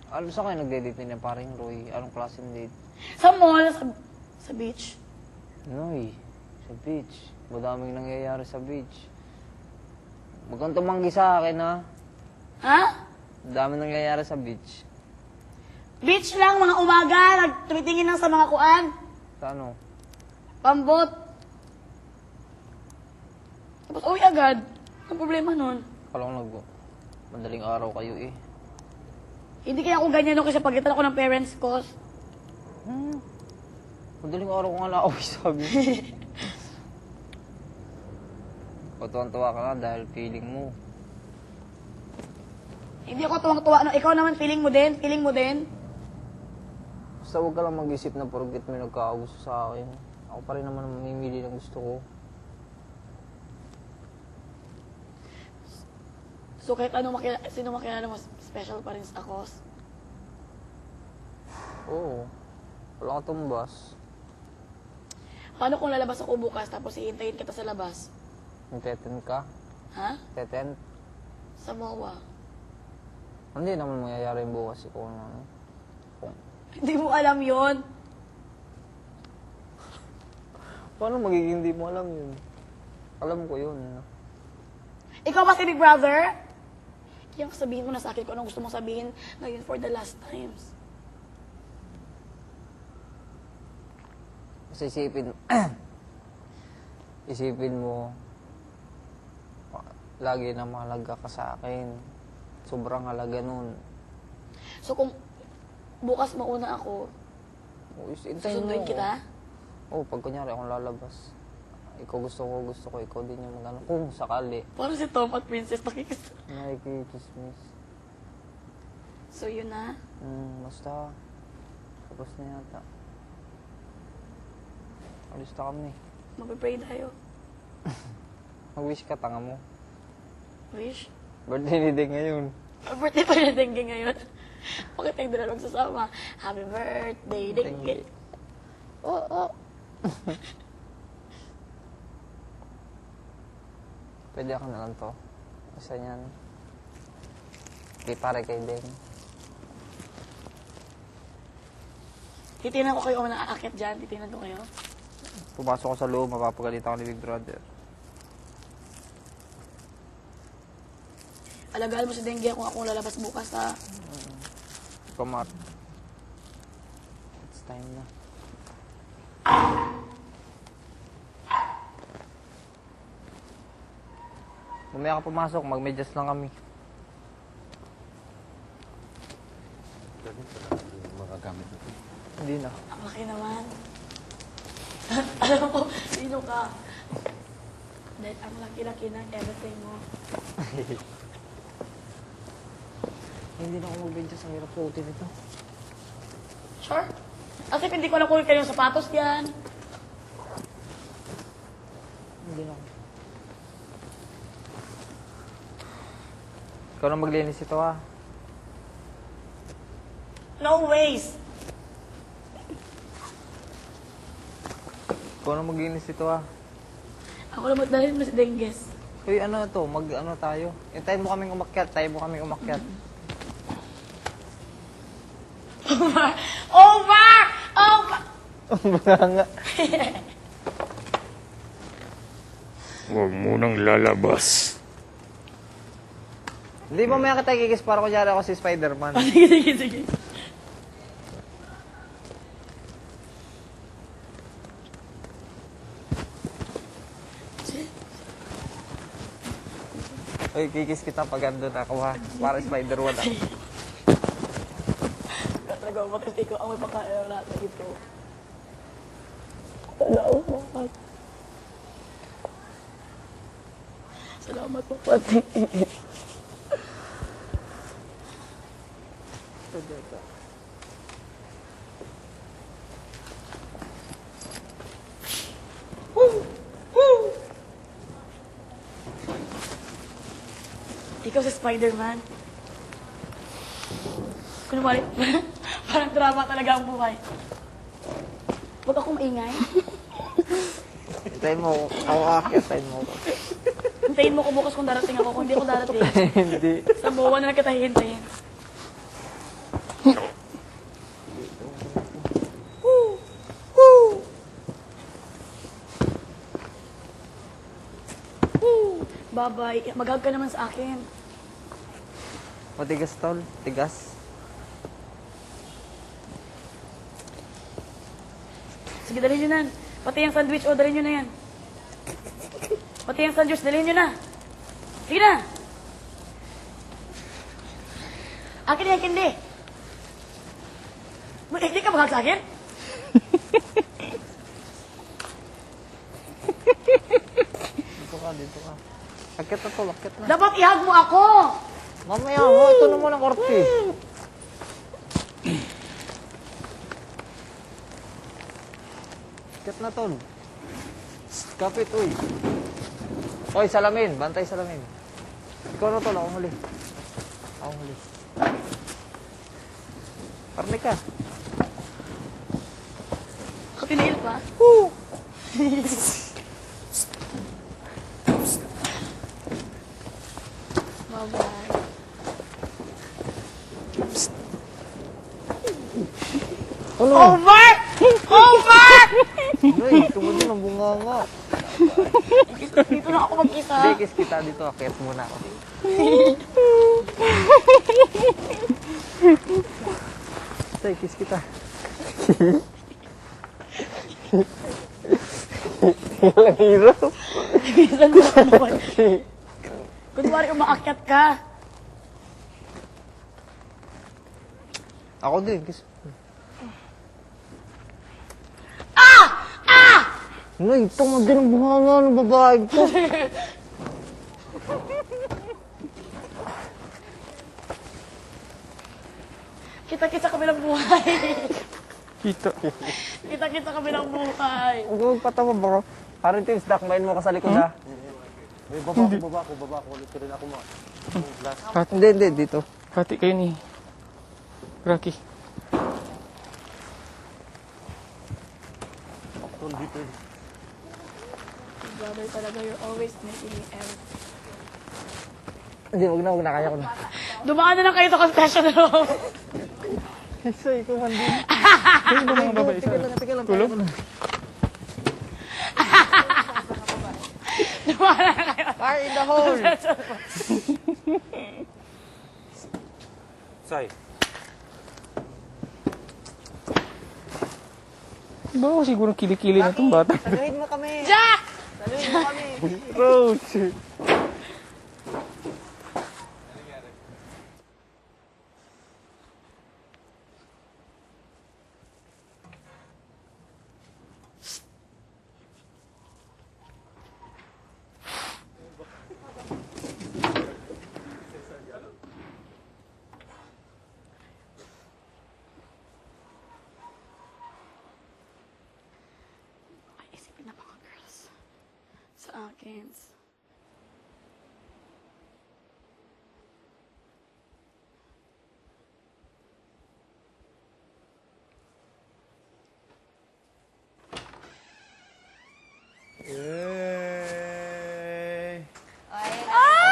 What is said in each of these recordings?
Alam sa kayo nagde-date na paring Roy? Anong klaseng date? Sa mall, sa beach. Noy, sa beach. Madaming nangyayari sa beach. Huwag kang tumanggi sa akin, ha? Ha? Madaming nangyayari sa beach. Beach lang, mga umaga, tumitingin lang sa mga kuan. Sa ano? Pambot. Tapos uwi agad. Ang problema nun. Kala ko madaling araw kayo eh. Hindi kaya ako ganyan no, kasi pagitan ako ng parents ko. Madaling araw ko nga na-uwi sabi. Tuwang-tuwa ka na dahil feeling mo. Hindi ako tuwang-tuwa. No, ikaw naman, feeling mo din? Feeling mo din? Basta huwag ka lang mag-isip na porket may nagkakagusto sa akin. Ako pa rin naman ang mamimili ng gusto ko. So kahit sino makilala mo, special pa rin ako. Oo. Wala ka tumbas. Paano kung lalabas ako bukas tapos iintayin kita sa labas? Nagteten ka? Ha? Teten? Sa MOA. Hindi naman mangyayari yung bukas ko. Ano. Hindi mo alam yon. Paano magiging hindi mo alam yun? Alam ko yun. Ikaw ba si Big Brother? Kaya sabihin mo na sa akin kung anong gusto mong sabihin ngayon for the last times. Kasi isipin mo, lagi na mahalaga ka sa akin. Sobrang halaga nun. So kung bukas mauna ako, susunduin kita? Oo, pag kunyari akong lalabas. Ikaw gusto ko, ikaw din yung magano. Kung sakali. Parang si Tom at Princess nakikita. Nakikichismis. So yun na? Basta. Tapos na yata. Alis na kami. Mag-pray tayo. Mag-wish ka, tanga mo. Wish? Birthday ni Deng ngayon. Birthday pa rin Dengue ngayon. Bakit tayo doon magsasama? Happy birthday, Dengue. Oo. Pwede ako na lang to. Isa niyan. Kay pare kay Deng. Titinan ko kayo kung nakakakit dyan. Titinan ko kayo. Pumasok ko sa loob, mapapagalit ako ni Big Brother. Alagaan mo si Dengue kung akong lalabas bukas, ha? Pamat. It's time na. Mamaya ka pumasok, magmedyas lang kami. Mga gamit natin. Hindi na. Ang laki naman. Alam ko, sino ka? Dahil ang laki-laki ng everything mo. Hindi na ako magmedyas, ang hirap suotin ito. Sure? As if hindi ko na kunin kayo yung sapatos yan. Hindi na ako. Ikaw na maglinis ito ha. No ways! Ikaw na maglinis ito ha. Ako na magdalhin mo si Dengues. Uy, ano to? Mag-ano tayo? Hintayin mo kaming umakyat. Tayo mo kaming umakyat. Over! Over! Over! Baka nga. Huwag mo nang lalabas. Hindi mo maya kita kikis para kunyari ako si Spider-Man. Sige, sige, sige. Uy, kikis kita pag andun ako ha. Para Spider-Man ako. Talaga, bakit ikaw ang may pagkain ng lahat na ito? Salamat. Salamat po, pati. Ikaw si Spider-Man. Kunwari, parang drama talaga ang buhay. Huwag akong maingay. Hintayin mo ako. Ako aakyat. Hintayin mo ako. Hintayin mo ko bukas kung darating ako. Kung hindi ako darating, Hindi. sa buwan na lang kita hihintayin. Bye-bye. Mag-hug ka naman sa akin. Matigas, tol. Tigas. Sige, dalhin nyo na. Pati yung sandwich, dalhin nyo na yan. Pati yung sandwich, dalhin nyo na. Sige na. Akin na yan, Kindi. Hindi ka mag-hug sa akin? Dito ka, dito ka. Akit na, tol. Akit na. Dapat i-hug mo ako. Mamaya ho, ito naman ang korte. Akit na, tol. Kapit, uy. Oy, salamin. Bantay salamin. Ikaw na, tol. Ako huli. Ako huli. Parne ka. Tinail pa? Bye-bye. Ano? Over! Over! Uy, tumuli ng bunga nga. Dito na ako mag-isa. Hindi, kiss kita dito. Akit muna ako. Tay, kiss kita. Walang hero. Bisan mo na naman. Kunwari umaakyat ka. Ako din, kiss. No, ito mo din ang buhanga ng babae ko. Kita-kita kami ng buhay. Kita. Kita-kita kami ng buhay. Huwag magpatawa bro. Parang Tims, dakmain mo ka sa likod ha. Baba ko. Ulit rin ako mga. Hindi, dito. Hati kayo ni Rocky. Brother talaga, you're always making me everything. Hindi, huwag na, kaya ko na. Dumaan na lang kayo sa confession room. Isa, ikaw hindi. Sino mga babae sa Tigil lang. tulog? Dumaan na lang kayo. Fire in the hole! Say. Bawa siguro kilikili na itong bata. Saluhin mo kami! Jack! Saluhin mo kami! Rose! Isipin na mga girls. Sa akin.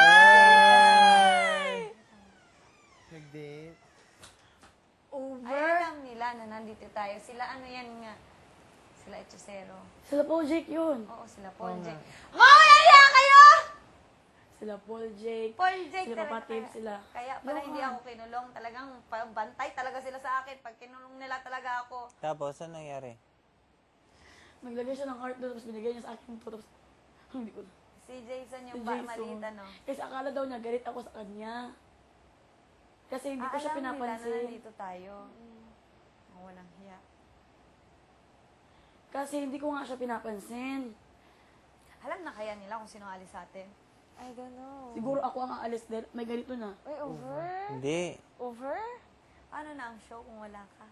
Yay! Nag-date. Over? Alam nila na nandito tayo. Sila ano yan nga? Sila Echosero. Sila Paul Jake yun. Oo, sila Paul Jake. Mawala kayo! Sila Paul Jake. Paul Jake Sila talaga. kapatid sila. Kaya pala hindi Johan. ako kinulong. Talagang bantay talaga sila sa akin. Pag kinulong nila talaga ako. Tapos, ano nangyari? Naglagay siya ng heart doon, tapos binigay niya sa akin ito. Tapos, hindi ko na. Si Jason yung Si Jason. maliit ano. Kasi akala daw niya, galit ako sa kanya. Kasi hindi ko siya Alam nila na pinapansin. nandito tayo. Oh, walang hiya. Kasi hindi ko nga siya pinapansin. Alam na kaya nila kung sino alis sa atin? I don't know. Siguro ako ang aalis dahil may ganito na. Uy, over? Hindi. Over? Paano na ang show kung wala ka?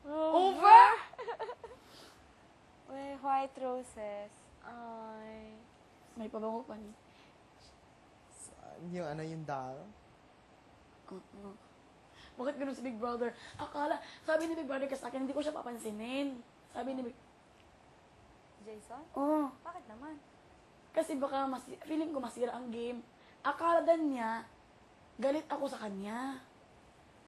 Over? Uy, white roses. Ay. May pabango pa ni. Yung ano yung dal? Bakit ganun si Big Brother? Sabi ni Big Brother kasi sa akin, hindi ko siya papansinin. Sabi ni Big... Jason? Oh, Bakit naman? kasi baka feeling ko masira ang game. Akala din niya, galit ako sa kanya.